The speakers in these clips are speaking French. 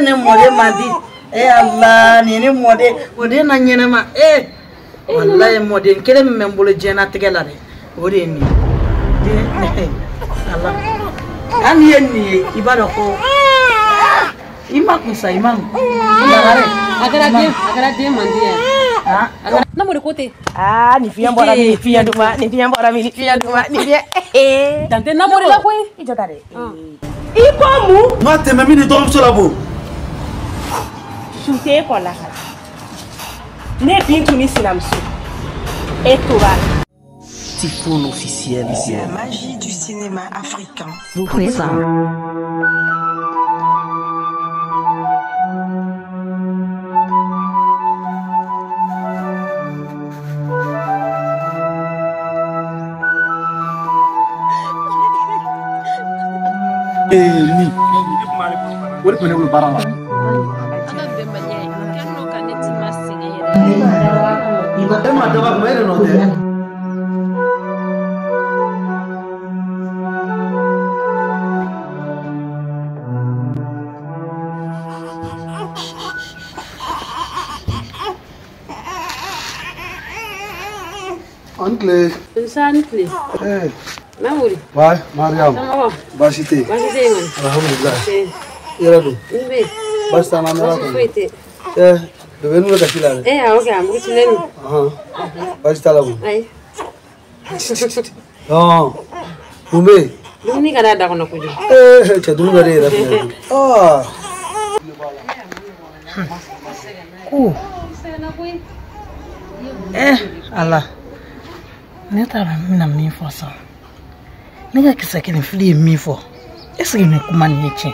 ne mode mandi Allah ni mode ode na nyena ma wallahi mode kele membolo jena tegela de ode ni Allah an yenni ibada ko ima kusa imam agara dia mandi ya na mo de côté ni fiya bora mi fiya duma ni dia tante na mo de la koy ijota de ikomu mate mami ni dom so labo sunte ko la ne pintu ni silamsu etoba typhon officiel. La magie du cinéma africain. Vous présente. Ni. What is the barang? Uncle. Uncle. Hey. Namuri. Why, Mariam? Basite. Alhamdulillah. Ira do. Nbe. Basta na mera do. Foite. Do venu da kila. Okay, am kituleni. Basta la bu. Ai. Non. Kumbe. Dumi kada da kono kujo. Cha dum gare ra. Allah ne tara mina min fo sa ne ga kisa kene fili mi fo ese ne kuma ne chi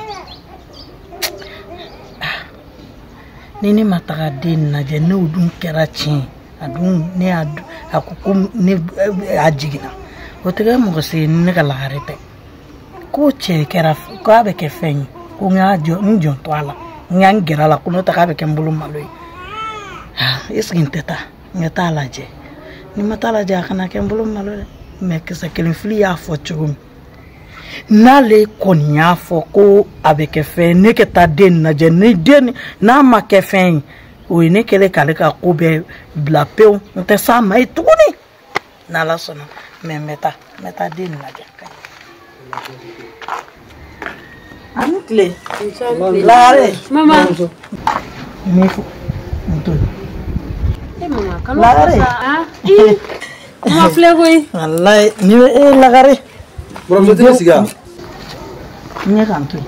ni mataga din na je ne udun kera chi adun ne akukum ne ajigina o tega mo se ne ga la harete ko che kera ko abe ke fen ko nga jo njo twala nga ngira la kuno ta ka be ke mbulu maloi ese nginteta ngata la je ni matala ja kana ke mbulu malole me kisa kelin fili ya fo chugum nale konya fo ko avec fe ne ke ta den na je ne den na ma ke fe o ne kele kale ka ko be blapeu nte sa mai tuni na la sona me meta den na je Ancle lare Mama me fo nto mama kanu sa mama flego wallahi ni lagare Bro, je te siga. Ni kanto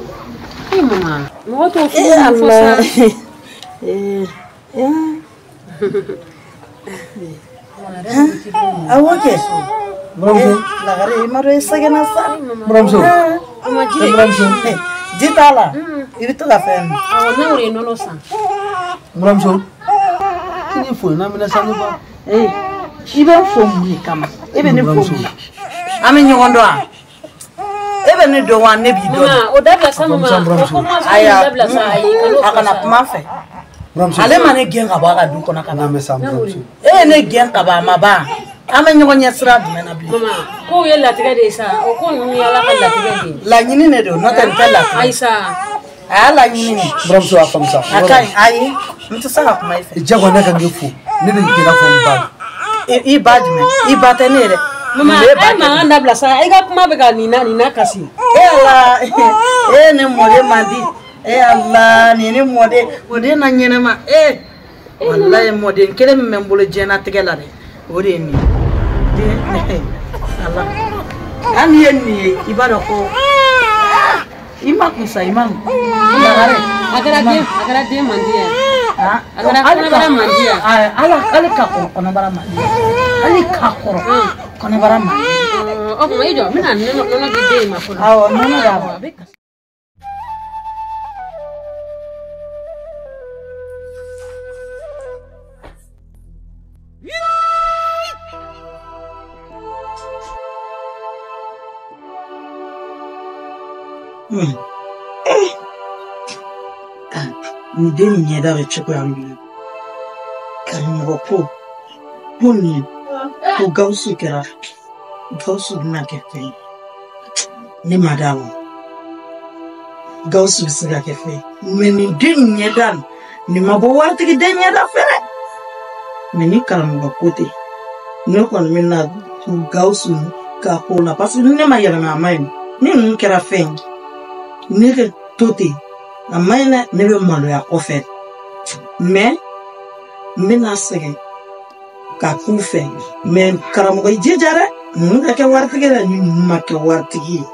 mama mo to fu Allah awoke Bramso. lagare maro isagena sa Bramso. ama jire Bramso. ditala ibito ka fen na ure no sa Bramso. Kini fo na mina sanu ba. ibe fo mu kama ebe ne fo mu ame nyondo a ebe ne do wan ne bi do o dabla sa mama aya dabla sa ayi kanu akana kuma fe Bramso. ale mane gen ka ba ka du kona kana Na me sam Bramso. ne gen ka ba ma ba ame nyonya sra du na bi mama ko yella tiga de sa o ko nu yalla kala tiga de la nyini ne do no tan tella aisa ala nyini Bramso afam sa. akai ayi mtu saka kuma ife Jago na kan gefu. Ni de kina fo mba. i badme i batenere mama ma dabla sa ai ga kuma be ga ni na kasi Allah ne mode mandi Allah ni mode ode na nyene ma wallahi mode kele membolo jena tegela de ode ni Allah an yenni ibada ko ima kusa imam agara dia mandi ya agara mandi ya ala ka ko kono bara mandi ali ka ko kono bara mandi o ko ido mina no gide ma ko awo nono da ba be ni deni nyeda be chiko ya mbi kan ngopo poni ko gausu kera gausu na kefe ni madam Gawusu bɛ se ka kɛ fɛn mais nin den ɲɛda nin ma bɔ waritigi den ɲɛda fɛ dɛ mais ni karamɔgɔ ko tɛ ne kɔni bɛ na Gawusu ka ko la parce que ne ma yɛlɛma a ma ɲi ni ninnu kɛra fɛn ne ka to ten a ma ɲi dɛ ne bɛ maloya kɔfɛ mais n bɛna sɛgɛn ka k'u fɛ mais karamɔgɔ i jija dɛ ninnu ka kɛ waritigi dɛ ni ninnu ma kɛ waritigi ye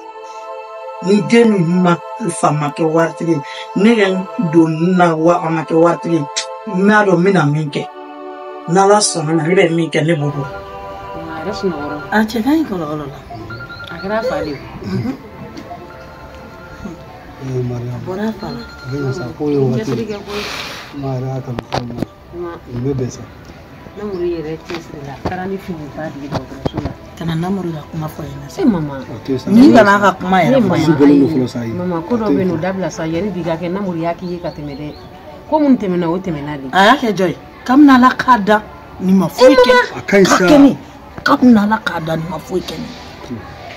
ni den ninnu ma fa ma kɛ waritigi ye ne ka don na wa a ma kɛ waritigi ye n b'a dɔn n bɛna min kɛ n'Ala sɔnna na ne bɛ min kɛ ne b'o dɔn. A yɛrɛ sunɔgɔra. A cɛ ka ɲi kɔlɔkɔlɔ la. A kɛra a fa de ye. Mariam. Bɔra a fa la. Bɛɛ sa ko ye waati. Cɛsiri kɛ koyi. Ma yɛrɛ y'a kanu fɛn ma. Nin bɛ bɛn sa. Namori yɛrɛ cɛsiri la. A taara ni fini ba de ye dɔgɔtɔrɔso la. Kana Namori ka kuma fɔ yen sa. Mama. N'i kana ka kuma yɛrɛ fɔ yen. Mama ko dɔ bɛ yen o dabila sa yanni bi ka kɛ Namori y'a k'i ye ka tɛmɛ dɛ. Ko mun tɛmɛna o tɛmɛna de. A y'a kɛ jɔ ye. Kabini Ala k'a da nin ma foyi kɛ. A ka ɲi sa. Kabini Ala k'a da nin ma foyi kɛ.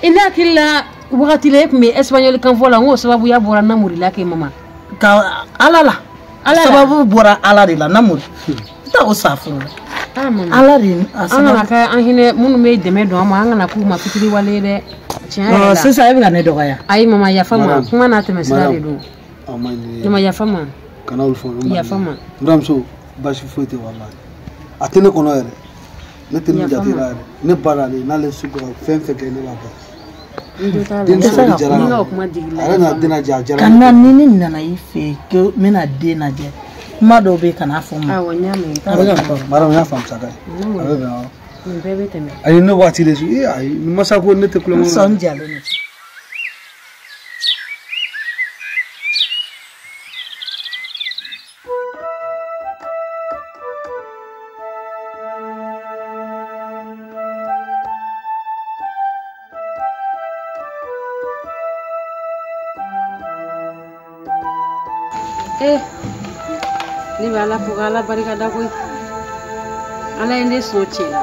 I n'a hakili la wagati la e tun bɛ espagnol kan fɔ la n k'o sababuya bɔra Namori la kɛ mama. Ka Ala la. Sababu bɔra Ala de la Namori. I t'a o sa furu la. Ala de an kana kɛ an hinɛ minnu bɛ dɛmɛ don an ma an kana k'u ma fitiri wale ye dɛ. Tiɲɛ yɛrɛ la. Sisan e bɛ ka ne dɔgɔya. Ayi mama yafa ma kuma n'a tɛmɛ sira de don. Mama yafa ma. Kana olu fɔ. Yafa ma. N buramuso basi foyi tɛ walahi. A tɛ ne kɔnɔ yɛrɛ. Ne tɛ nin jate la yɛrɛ. Ne ba l'ale n'ale sukora fɛn fɛn kɛ ne b'a bɔ. Den sɔrɔ jara la. Ale n'a den lajɛ a jara. Kana ni ne nana i fɛ yen ko n bɛna den lajɛ kuma dɔw bɛ kana fɔ n ma. Awɔ n y'a mɛn. A bɛ ka fɔ. Mariam n y'a faamu sa dɛ. A bɛ bɛn awɔ. Nin bɛɛ bɛ tɛmɛ. Ayi ne waati de su ayi nin masa ko ne tɛ kulonkɛ. N sɔn jalen don. Ne bɛ Ala fo k'Ala barikada koyi. Ala ye ne sɔn cɛ la.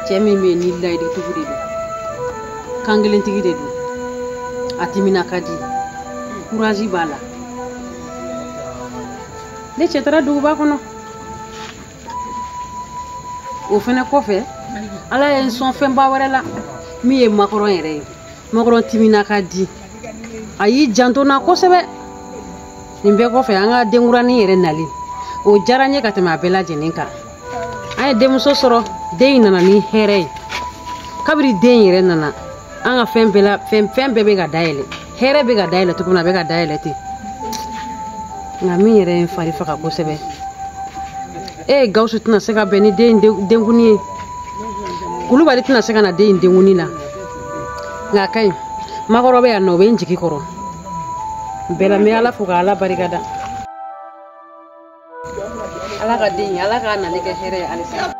Cɛ min bɛ yen ni layiritigiw de don. Kan kelentigi de don. A timina ka di. Courage b'a la. Ne cɛ taara duguba kɔnɔ. O fɛnɛ kɔfɛ Ala ye n sɔn fɛnba wɛrɛ la min ye makɔrɔn yɛrɛ ye. Makɔrɔn timina ka di. A y'i janto n na kosɛbɛ. Nin bɛɛ kɔfɛ an ka denkuranin yɛrɛ nali o diyara n ye ka tɛmɛ a bɛɛ lajɛlen kan. An ye denmuso sɔrɔ den in nana ni hɛrɛ ye. Kabiri den yɛrɛ nana an ka fɛn bɛɛ bɛ ka dayɛlɛ. Hɛrɛ bɛ ka dayɛlɛ cogo min na a bɛ ka dayɛlɛ ten. Nka min yɛrɛ ye n fari faga kosɛbɛ. Gawusu tɛna se ka bɛn ni den denkunin ye. Kulubali tɛna se ka na den in denkunin la. Nka a ka ɲi. Makɔrɔ bɛ yan nɔ o bɛ n jigi kɔrɔ. Bɛɛ la n bɛ Ala fo k'Ala barikada. Ala ka den Ala k'a nali kɛ hɛrɛ ye halisa.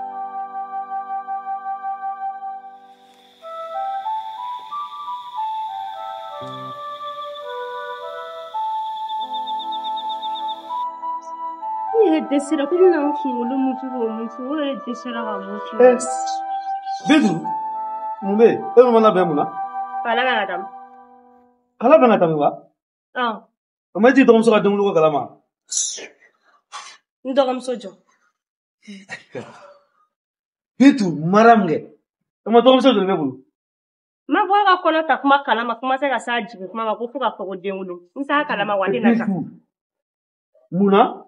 Desira ko bɛna n kunkolo mutu k'o mutu o ye desira ka mutu. Bintu mun bɛ yen e ma labɛn mun na. Kala kana tam. Kala kana tam wa. O ma ji dɔgɔmuso ka denwolo ko kalama. N dɔgɔmuso jɔ. Bintu Mariam kɛ o ma dɔgɔmuso jɔ ne bolo. N ma bɔ a ka kɔnɔ ta kuma kalama kuma se ka s'a jigin kuma ma ko fo ka fɔ ko denwolo n t'a kalama wa n tɛna taa. Mun na.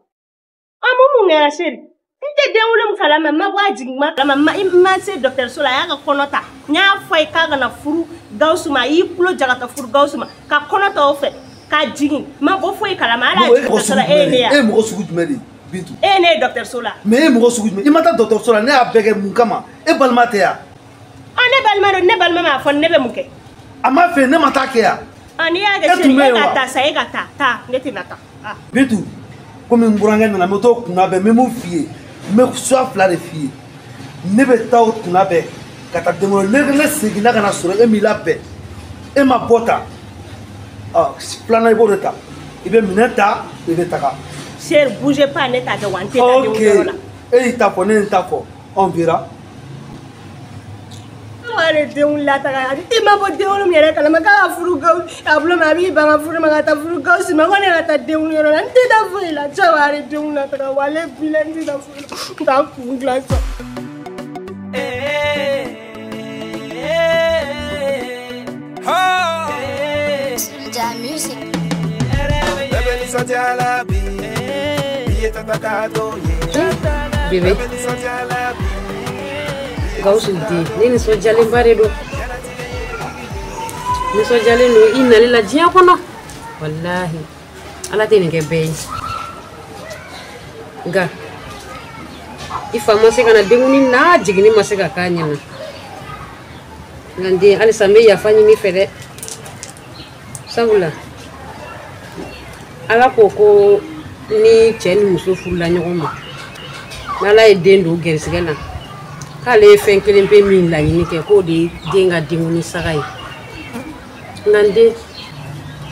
Mun kɛra seri n tɛ denwolo min kalama n ma bɔ a jigin kuma kalama n ma se dɔkitɛriso la a y'a ka kɔnɔ ta n y'a fɔ a ye k'a kana furu Gawusu ma a y'i kulo jaga ka furu Gawusu ma ka kɔnɔ ta o fɛ k'a jigin n ma bɔ foyi kalama ala ye dɔkitɛriso la e ye ne ya. E ye mɔgɔ sugu jumɛn de ye Bintu. E ye ne ye dɔkitɛriso la. Mais e ye mɔgɔ sugu jumɛn i ma taa dɔkitɛriso la ne y'a bɛɛ kɛ mun kama e balima tɛ yan. Ne balima don ne balima m'a fɔ ne bɛ mun kɛ. A ma fɛ ne ma taa kɛ yan. N'i y'a kɛ seri e ka taa sa e ka taa ne tɛna taa. Bintu komi n burankɛ nana n bɛ t'o kunna bɛn n bɛ mun f'i ye n bɛ suya fila de f'i ye ne bɛ taa o kunna bɛn ka taa denwolo ne seginna ka na sɔrɔ e m'i labɛn e ma bɔ ta filanan i b'o de ta i bɛ minɛn ta i bɛ taga. Seri bougez pas ne t'a kɛ wa n tɛ taa denwolo la. E y'i ta fɔ ne ye n ta fɔ on verra. k'ale denw lataga i ma bɔ denw min yɛrɛ kalama k'a ka furu Gawusu a bolo ma a b'i ban ka furu ma ka taa furu Gawusu ma ko ne ka taa denw yɔrɔ la n tɛ taa foyi la cɛw ale denw lataga wa ale bila n tɛ taa foyi la n t'a kun dilan sa. Bébé Gawusu di ne nisɔndiyalen ba de don nisɔndiyalen don i nali la diɲɛ kɔnɔ walahi ala tɛ nin kɛ bɛɛ ye nka i fa ma se ka na denkundi n'a jiginni ma se ka k'a ɲɛna nka n den halisa n bɛ yafa ɲini fɛ dɛ sabula ala ko ko ni cɛ ni muso furula ɲɔgɔn ma n'ala ye den don gɛrisigɛ la k'ale ye fɛn kelen pe min laɲini kɛ k'o de ye den ka denkundi saga ye nka n den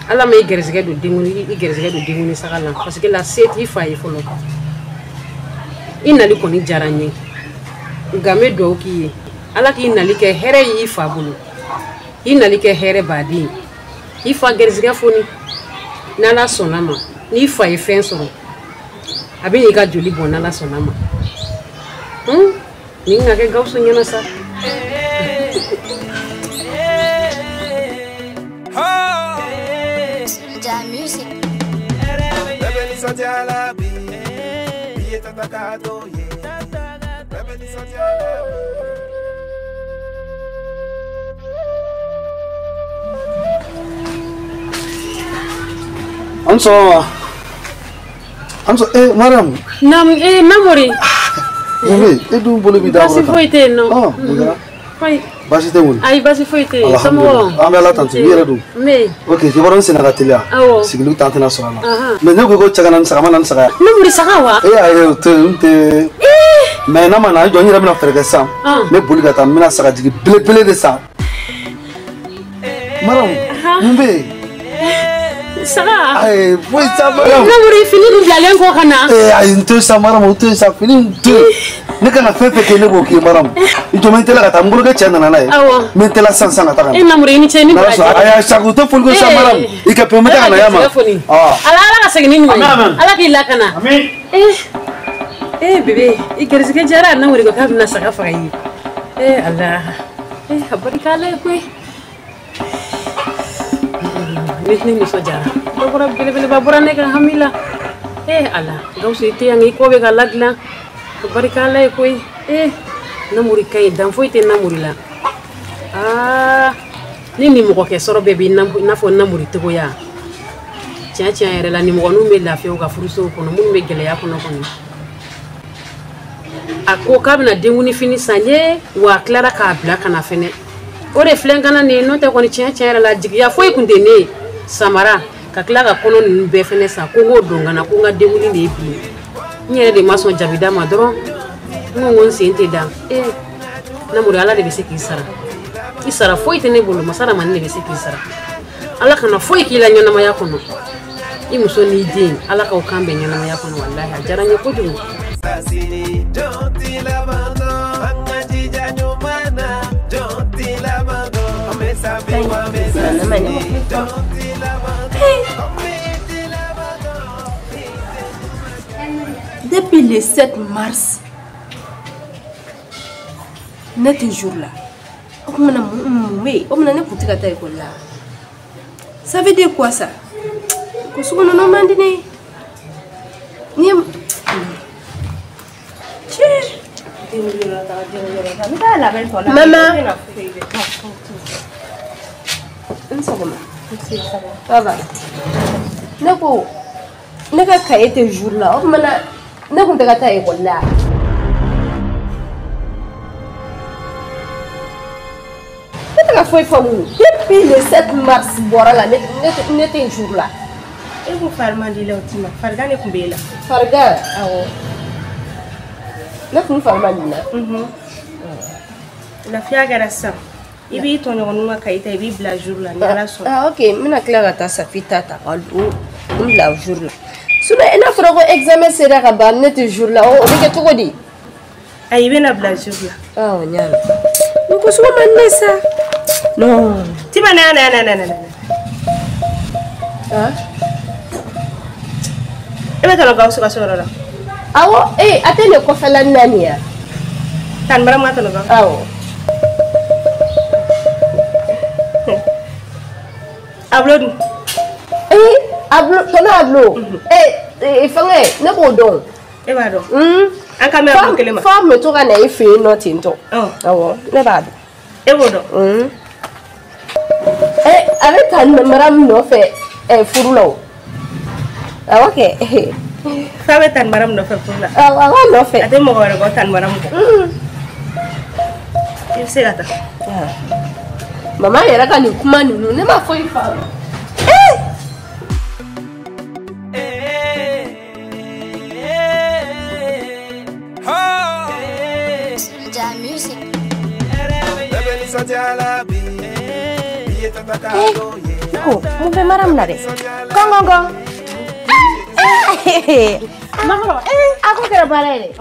ala ma i gɛrisigɛ don denkundi saga la parce que la se t'i fa ye fɔlɔ i nali kɔni diyara n ye nka n bɛ dugawu k'i ye ala k'i nali kɛ hɛrɛ y'i fa bolo i nali kɛ hɛrɛ baden i fa gɛrisigɛ foni n'ala sɔnna ma n'i fa ye fɛn sɔrɔ a bɛ n'i ka joli bɔn n'ala sɔnna ma nin ka kɛ Gawusu ɲɛna sa Madame. Namori. Oui, et d'où vous voulez basi foyi tɛ yen nɔ basi tɛ wuli ayi basi foyi tɛ yen somɔgɔw an bɛ ala tanto i yɛrɛ don ok kibaru sɛnɛ ka teliya sigiliw t'an tɛna sɔrɔ a la mais ne ko ko cɛ ka na ni saga ma na ni saga Namori saga wa ayi o tɛ n tɛ mais n'a ma na jɔ n yɛrɛ bɛna fɛɛrɛ kɛ sisan n bɛ boli ka taa n bɛna saga jigi belebele de san madame mun bɛ yen saga ayi foyi t'a bolo Namori fini dun bilalen kɔ ka na ayi n to sa madame o to yen sa fini n to yen ne kan ka fɛn fɛn kɛ ne b'o kɛ madame i jɔ n tɛla ka taa n bolo kɛ cɛ nana n'a ye n bɛ tɛla sisan ka taa ka na Namori i ni ce ni baraji ayi sago tɛ foli ko sa madame i ka pɛn n bɛ taa ka na y'a ma ala ka segin ni ɲuman ye ala k'i lakana bebe i gɛrisigɛ diyara Namori ko k'a bɛna saga faga i ye ala a barika ala ye koyi ne nisɔndiyara dɔ bɔra belebeleba bɔra ne ka hami la ala Gawusu i tɛ yan i kɔ bɛ ka ladilan a barika ala ye koyi Namori ka ɲi dan foyi tɛ Namori la ni nimɔgɔkɛ sɔrɔ bɛɛ bɛ i n'a fɔ Namori togoya tiɲɛ tiɲɛ yɛrɛ la nimɔgɔninw bɛ lafiya u ka furusow kɔnɔ minnu bɛ gɛlɛya kɔnɔ kɔni a ko k'a bɛna denkundi fini san ye wa a tilara k'a bila ka na fɛnɛ o de filɛ n kana nin n'o tɛ kɔni tiɲɛ tiɲɛ yɛrɛ la jigiya foyi tun tɛ ne ye samara ka tila ka kɔnɔ ninnu bɛɛ fɛnɛ san ko n k'o don ka na ko n ka denkundi de ye bi n yɛrɛ de ma sɔn jabi d'a ma dɔrɔn n ko n sen tɛ da Namori ala de bɛ se k'i sara i sara foyi tɛ ne bolo masaramani de bɛ se k'i sara ala kana foyi k'i la ɲɛnamaya kɔnɔ i muso n'i den ala k'aw kan bɛn ɲɛnamaya kɔnɔ walahi a diyara n ye kojugu Depuis le 7 mars, notre jour-là, ça veut dire quoi ça? Maman, ça va. Ne ka kaye te jour là o mana ne kun tɛ ka taa école la ne tɛ ka foyi faamu depuis le 7 mars bɔra la ne tɛ jour là e ko farima di la o tima farigan ne kun b'e la farigan awɔ ne kun farima di la lafiya kɛra sisan i b'i tɔɲɔgɔninw ka kaye ta i b'i bila jour la ni ala sɔnna ok n bɛna tila ka taa Safita ta ka don n bila jour la sinon i n'a fɔra ko examen sera ka ban ne tɛ jour la o bɛ kɛ cogo di ayi i bɛna bila jour la awɔ n y'a mɛn n ko Muso man ça. Non. Tu vas non. Hein? Et va te la gauche sur la. Awo, attends le coffre la nania. Tan bara mata la. Awo. Upload. Upload. Fangé, ne ko don. E ba do. An camera ko kelema. Forme to kana e fe no tinto. Awo, ne ba do. E bo do. Avec ta maram no fe furulo. Awo ke. Fa be tan maram no fe furula. Awo no fe. Ate mo ko re ko tan maram ko. Il se gata. Mama yera ka ni kuma nunu ne ma foi fa. Mon fait madame là. Gong. Ako kɛra baara ye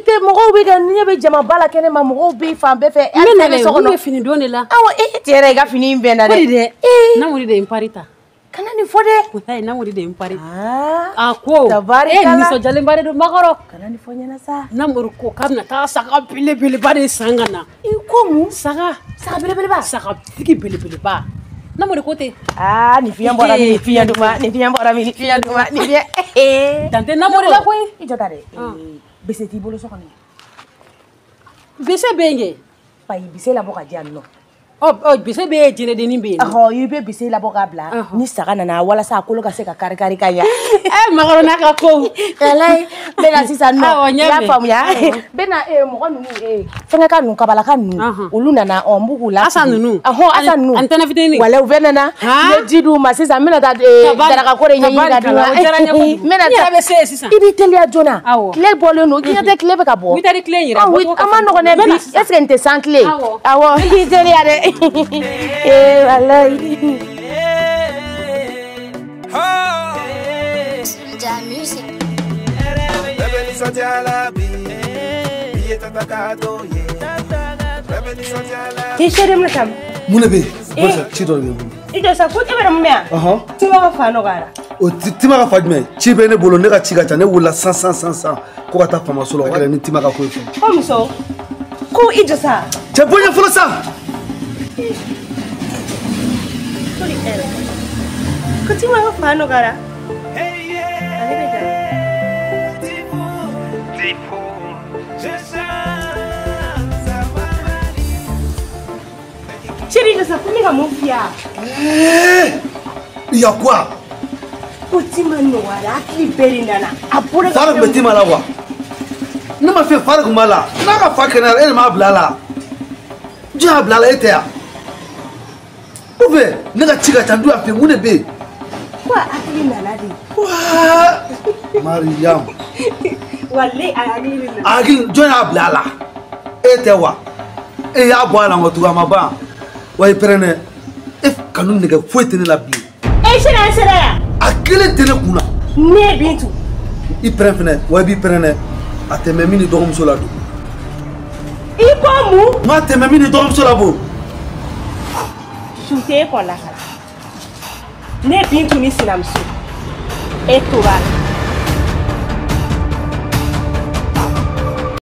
dɛ mɔgɔw bɛ ka ne bɛ jama bala kɛnɛ ma mɔgɔw bɛ fan bɛɛ fɛ ne bɛ fini don de la awɔ cɛ yɛrɛ i ka fini in bɛn na dɛ Namori de impari ta kana nin fɔ dɛ wallahi Namori de impari a ko nisɔndiyalen ba de don Makɔrɔ kana nin fɔ ɲɛna sa Namori ko k'a bɛna taa saga belebeleba de san ka na i ko mun saga belebeleba saga tigi belebeleba Namori ko ten nin fiɲɛ bɔra min nin fiɲɛ Dante Namori la koyi i jɔ ta dɛ bese t'i bolo so kɔnɔ bese bɛ yen kɛ payi bese labɔ ka di yan nɔ bese bɛ yen jɛnɛdennin bɛ yen i bɛ bese labɔ ka bila ni saga nana walasa a kolo ka se ka kari ka ɲa Makɔrɔ n'a ka ko kɛlɛ bɛ na sisan nɔ i y'a faamuya bɛ na mɔgɔ ninnu fɛnkɛ ninnu kabalaka ninnu olu nana n b'u k'u la Asa ninnu Asa ninnu ani tɛnɛ fitinin wala u bɛ nana n ye ji d'u ma sisan n bɛna taa darakako de ɲɛɲini ka d'u ma n bɛna taa i b'i teliya joona tile bɔlen don i ɲɛ tɛ tile bɛ ka bɔ an ma nɔgɔn dɛ bi est-ce que n tɛ san tile awɔ i b'i teliya dɛ walayi T-shirt mun tam. Mun be? Bosa ci do ngi. Ido sa ko e bere mun ya? Ti ma fa no gara. O ti ma ka fa jme. Ci be ne bolo ne ka ci ga ta ne wula 100 ko ka ta fama solo wala ni ti ma ka ko fa. Ko mi so. Ko ido sa. Ce bonya fula sa. Ko ti ma ka fa no gara. Chérie, je sais pas mon fier. Il y a quoi? Otimanouara qui berindana. Apure. Farag beti malawa. Ne ma fait farag mala. Na ka fakena elle ma blala. Dia blala etea. Obe, ne ka chiga tandu afi mune be. Quoi akili naladi? Quoi? Mariam. Wallahi agili. Agili jona blala. Etewa. E ya boala ngotu ma ba. Wai prene if kanun nega foite ne la bi e shira ya akele tele kuna ne bintu I prene wai bi prene ateme mini dogum sola do I ko mu ma ateme mini dogum sola bo shute ko la ne bintu ni sinamsu e to ba